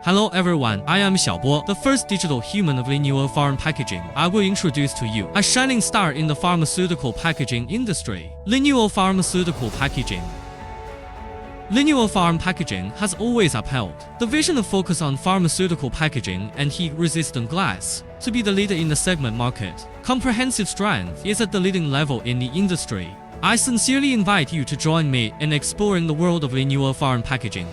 Hello everyone, I am Xiaobo, the first digital human of Linuo Pharm Packaging. I will introduce to you a shining star in the pharmaceutical packaging industry, Linuo Pharmaceutical Packaging. Linuo Pharm Packaging has always upheld the vision of focus on pharmaceutical packaging and heat-resistant glass to be the leader in the segment market. Comprehensive strength is at the leading level in the industry. I sincerely invite you to join me in exploring the world of Linuo Pharm Packaging.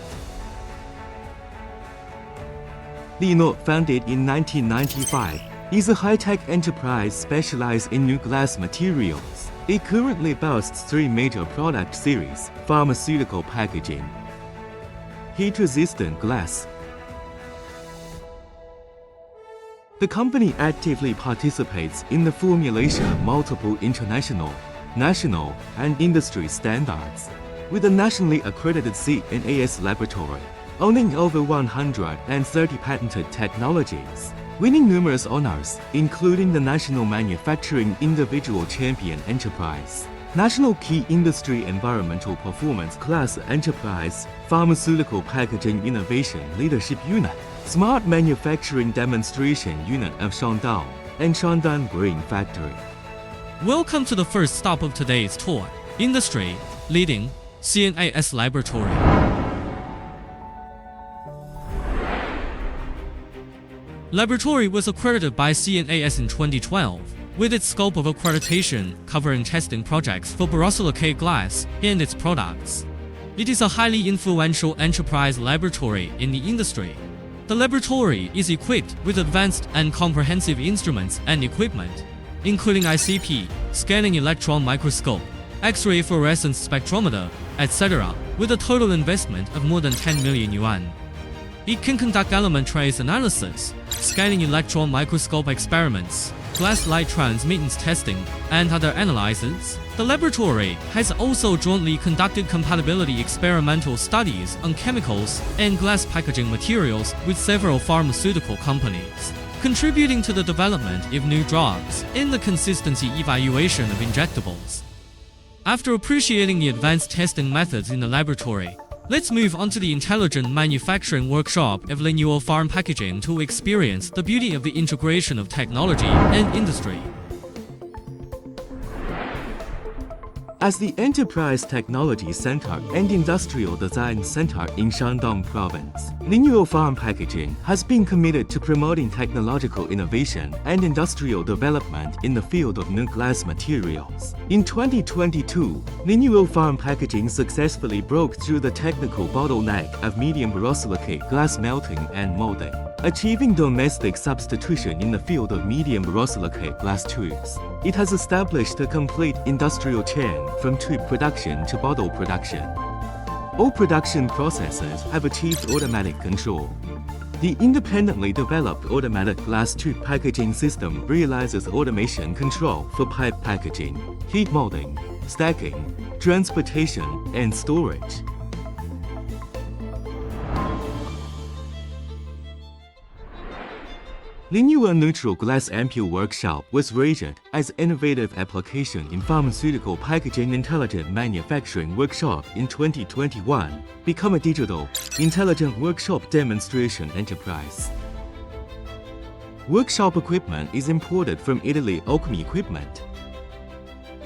Linuo, founded in 1995, is a high-tech enterprise specialized in new glass materials. It currently boasts three major product series: pharmaceutical packaging, heat-resistant glass. The company actively participates in the formulation of multiple international, national, and industry standards, with a nationally accredited CNAS laboratory, owning over 130 patented technologies, winning numerous honors, including the National Manufacturing Individual Champion Enterprise, National Key Industry Environmental Performance Class Enterprise, Pharmaceutical Packaging Innovation Leadership Unit, Smart Manufacturing Demonstration Unit of Shandong, and Shandong Green Factory. Welcome to the first stop of today's tour, Industry Leading CNAS Laboratory. Laboratory was accredited by CNAS in 2012, with its scope of accreditation covering testing projects for borosilicate glass and its products. It is a highly influential enterprise laboratory in the industry. The laboratory is equipped with advanced and comprehensive instruments and equipment, including ICP, scanning electron microscope, X-ray fluorescence spectrometer, etc., with a total investment of more than 10 million yuan. It can conduct element trace analysis, scanning electron microscope experiments, glass light transmittance testing, and other analyses. The laboratory has also jointly conducted compatibility experimental studies on chemicals and glass packaging materials with several pharmaceutical companies, contributing to the development of new drugs and the consistency evaluation of injectables. After appreciating the advanced testing methods in the laboratory, let's move on to the intelligent manufacturing workshop of Linuo Pharm Packaging to experience the beauty of the integration of technology and industry. As the Enterprise Technology Center and Industrial Design Center in Shandong Province, Linuo Pharm Packaging has been committed to promoting technological innovation and industrial development in the field of new glass materials. In 2022, Linuo Pharm Packaging successfully broke through the technical bottleneck of medium borosilicate glass melting and molding, achieving domestic substitution in the field of medium borosilicate glass tubes. It has established a complete industrial chain from tube production to bottle production. All production processes have achieved automatic control. The independently developed automatic glass tube packaging system realizes automation control for pipe packaging, heat molding, stacking, transportation, and storage. Linuo Neutral Glass Ampule Workshop was rated as Innovative Application in Pharmaceutical Packaging Intelligent Manufacturing Workshop in 2021, become a digital, intelligent workshop demonstration enterprise. Workshop equipment is imported from Italy Alchemy Equipment,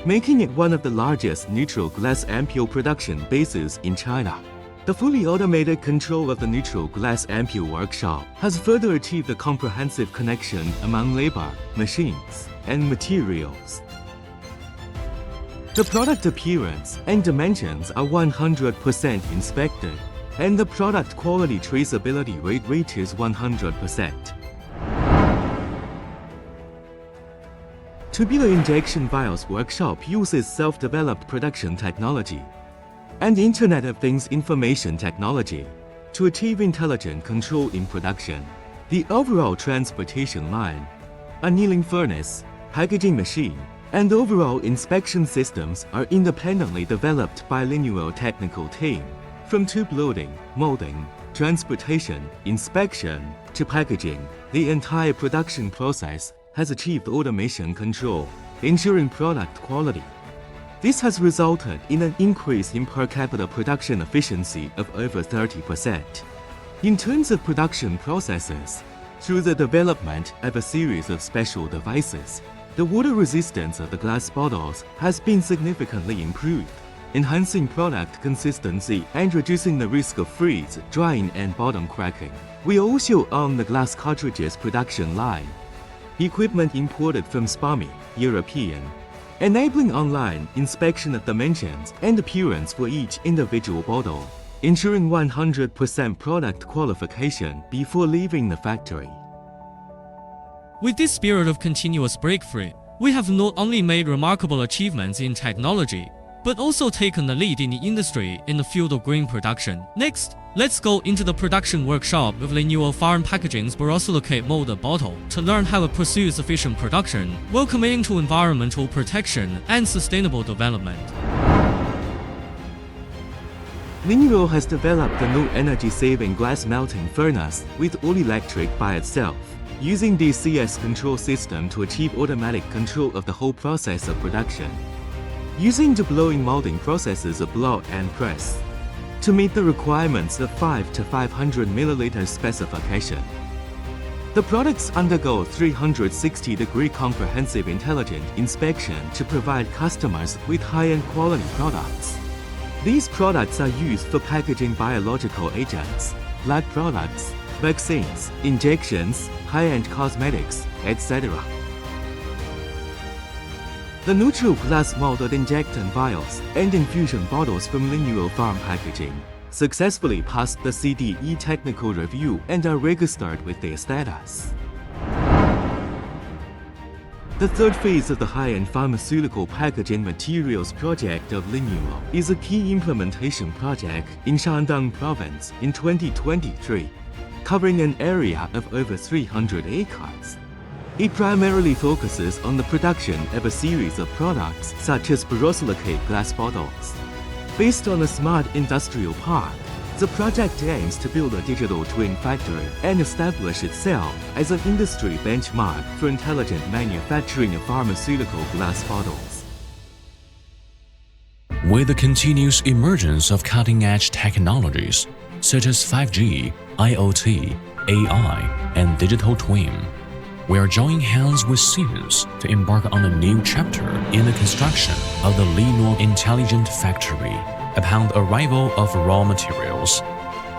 making it one of the largest neutral glass ampule production bases in China. The fully automated control of the neutral glass ampule workshop has further achieved a comprehensive connection among labor, machines, and materials. The product appearance and dimensions are 100% inspected, and the product quality traceability rate reaches 100%. Tubular injection vials workshop uses self-developed production technology and Internet of Things information technology to achieve intelligent control in production. The overall transportation line, annealing furnace, packaging machine, and overall inspection systems are independently developed by Linuo technical team. From tube loading, molding, transportation, inspection, to packaging, the entire production process has achieved automation control, ensuring product quality. This has resulted in an increase in per capita production efficiency of over 30%. In terms of production processes, through the development of a series of special devices, the water resistance of the glass bottles has been significantly improved, enhancing product consistency and reducing the risk of freeze, drying, and bottom cracking. We also own the glass cartridges production line, equipment imported from SPAMI, European, enabling online inspection of dimensions and appearance for each individual bottle, ensuring 100% product qualification before leaving the factory. With this spirit of continuous breakthrough, we have not only made remarkable achievements in technology, but also taken the lead in the industry in the field of green production. Next, let's go into the production workshop of Linuo Pharm Packaging's borosilicate molded bottle to learn how it pursues efficient production while committing to environmental protection and sustainable development. Linuo has developed a new energy-saving glass melting furnace with all-electric by itself, using the CS control system to achieve automatic control of the whole process of production, using the blowing molding processes of blow and press to meet the requirements of 5 to 500 milliliter specification. The products undergo 360-degree comprehensive intelligent inspection to provide customers with high-end quality products. These products are used for packaging biological agents, lab products, vaccines, injections, high-end cosmetics, etc. The neutral glass molded injectant vials and infusion bottles from Linuo Pharm Packaging successfully passed the CDE technical review and are registered with their status. The third phase of the high-end pharmaceutical packaging materials project of Linuo is a key implementation project in Shandong Province in 2023, covering an area of over 300 acres. It primarily focuses on the production of a series of products such as borosilicate glass bottles. Based on a smart industrial park, the project aims to build a digital twin factory and establish itself as an industry benchmark for intelligent manufacturing of pharmaceutical glass bottles. With the continuous emergence of cutting-edge technologies such as 5G, IoT, AI, and digital twin, we are joining hands with Siemens to embark on a new chapter in the construction of the Linuo Intelligent Factory. Upon the arrival of raw materials,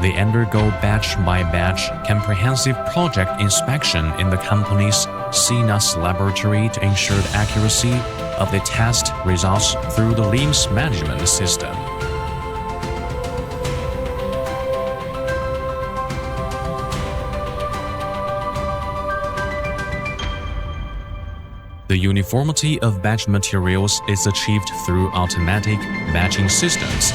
they undergo batch-by-batch comprehensive project inspection in the company's CNAS laboratory to ensure the accuracy of the test results through the LIMS management system. The uniformity of batch materials is achieved through automatic batching systems.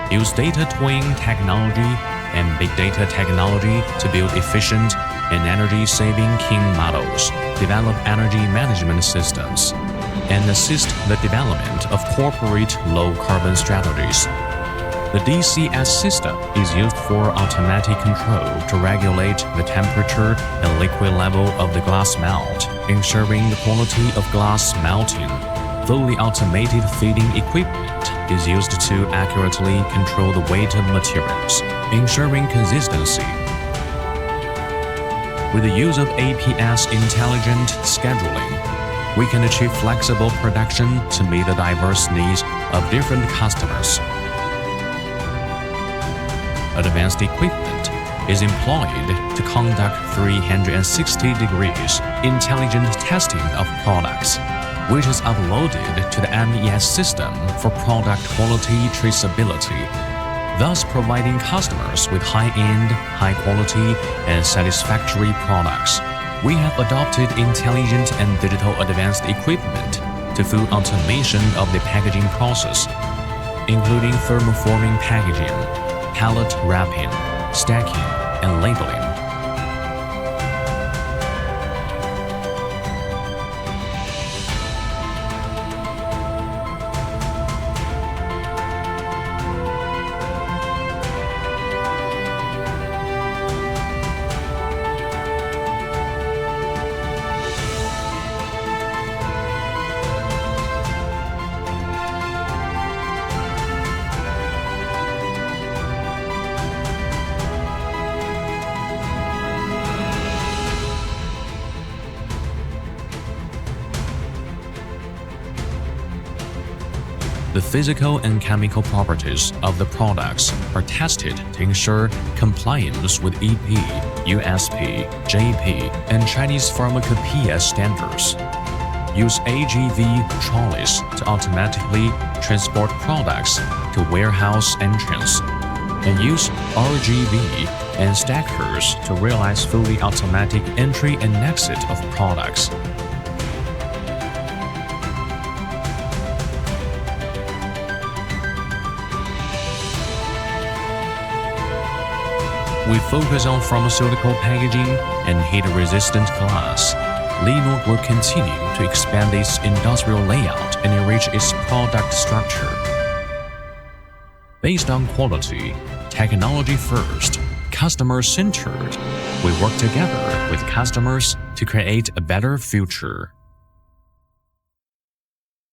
Use data twin technology and big data technology to build efficient and energy-saving king models, develop energy management systems, and assist the development of corporate low-carbon strategies. The DCS system is used for automatic control to regulate the temperature and liquid level of the glass melt, ensuring the quality of glass melting. Fully automated feeding equipment is used to accurately control the weight of materials, ensuring consistency. With the use of APS intelligent scheduling, we can achieve flexible production to meet the diverse needs of different customers. Advanced equipment is employed to conduct 360 degrees intelligent testing of products, which is uploaded to the MES system for product quality traceability, thus providing customers with high-end, high-quality, and satisfactory products. We have adopted intelligent and digital advanced equipment to full automation of the packaging process, including thermoforming packaging, pallet wrapping, stacking, and labeling. The physical and chemical properties of the products are tested to ensure compliance with EP, USP, JP, and Chinese Pharmacopoeia standards. Use AGV trolleys to automatically transport products to warehouse entrance, and use RGV and stackers to realize fully automatic entry and exit of products. We focus on pharmaceutical packaging and heat-resistant glass. Linuo will continue to expand its industrial layout and enrich its product structure. Based on quality, technology first, customer-centered, we work together with customers to create a better future.